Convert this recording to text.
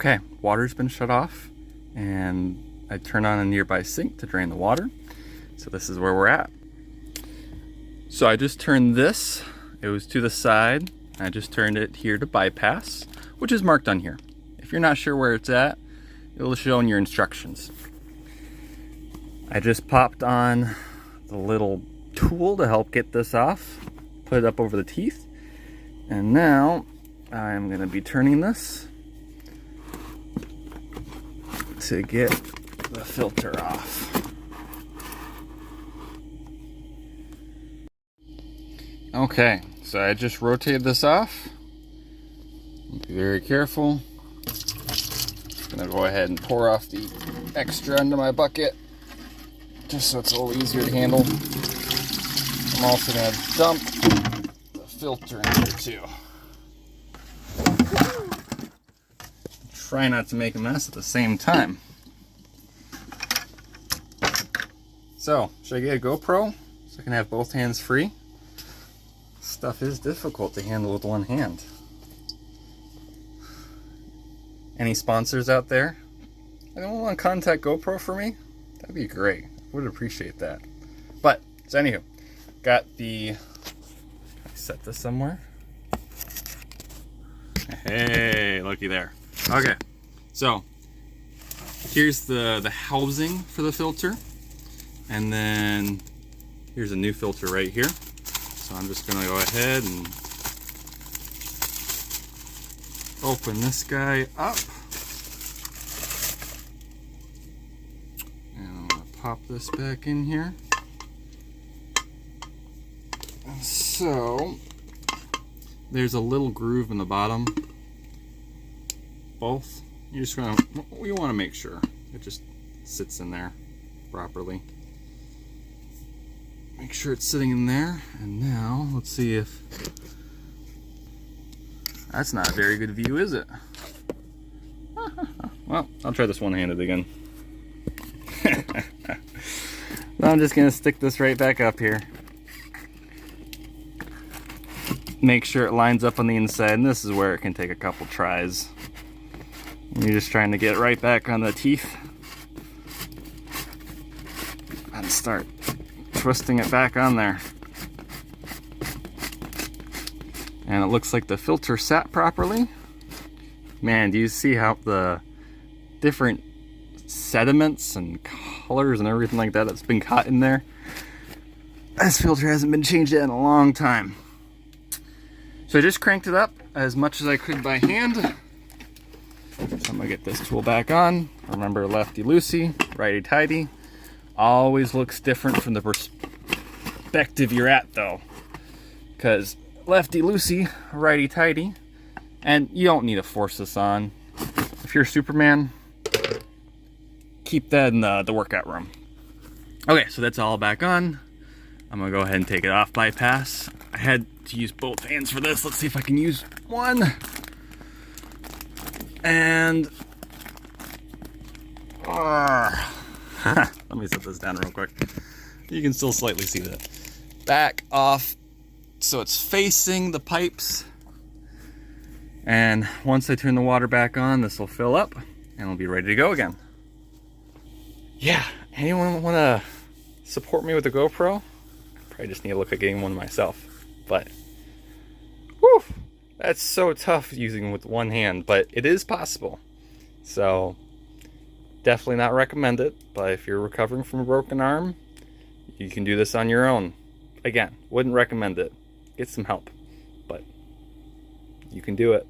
Okay, water's been shut off, and I turned on a nearby sink to drain the water. So this is where we're at. So I just turned this, it was to the side. I just turned it here to bypass, which is marked on here. If you're not sure where it's at, it'll show in your instructions. I just popped on the little tool to help get this off, put it up over the teeth, and now I'm gonna be turning this to get the filter off. Okay, so I just rotated this off. Be very careful. I'm gonna go ahead and pour off the extra into my bucket, just so it's a little easier to handle. I'm also gonna dump the filter in here too. Try not to make a mess at the same time. So, should I get a GoPro so I can have both hands free? Stuff is difficult to handle with one hand. Any sponsors out there? Anyone want to contact GoPro for me? That'd be great. Would appreciate that. But, so anywho, got the, I set this somewhere. Hey, looky there. Okay, so here's the housing for the filter, and then here's a new filter right here. So I'm just gonna go ahead and open this guy up, and I'm gonna pop this back in here. So there's a little groove in the bottom. Both. You just want to make sure it just sits in there properly. Make sure it's sitting in there. And now let's see if that's not a very good view, is it? Well, I'll try this one-handed again. I'm just gonna stick this right back up here. Make sure it lines up on the inside, and this is where it can take a couple tries. You're just trying to get right back on the teeth and start twisting it back on there. And it looks like the filter sat properly. Man, do you see how the different sediments and colors and everything like that that's been caught in there? This filter hasn't been changed in a long time. So I just cranked it up as much as I could by hand. So I'm gonna get this tool back on. Remember, lefty loosey, righty tighty. Always looks different from the perspective you're at though. Because lefty loosey, righty tighty, and you don't need to force this on. If you're Superman, keep that in the workout room. Okay, so that's all back on. I'm gonna go ahead and take it off bypass. I had to use both hands for this. Let's see if I can use one. And let me set this down real quick. You can still slightly see that. Back off so it's facing the pipes. And once I turn the water back on, this will fill up and it'll be ready to go again. Yeah, anyone want to support me with a GoPro? Probably just need to look at getting one myself. But, whew, that's so tough using with one hand, but it is possible. So, definitely not recommend it, but if you're recovering from a broken arm, you can do this on your own. Again, wouldn't recommend it. Get some help, but you can do it.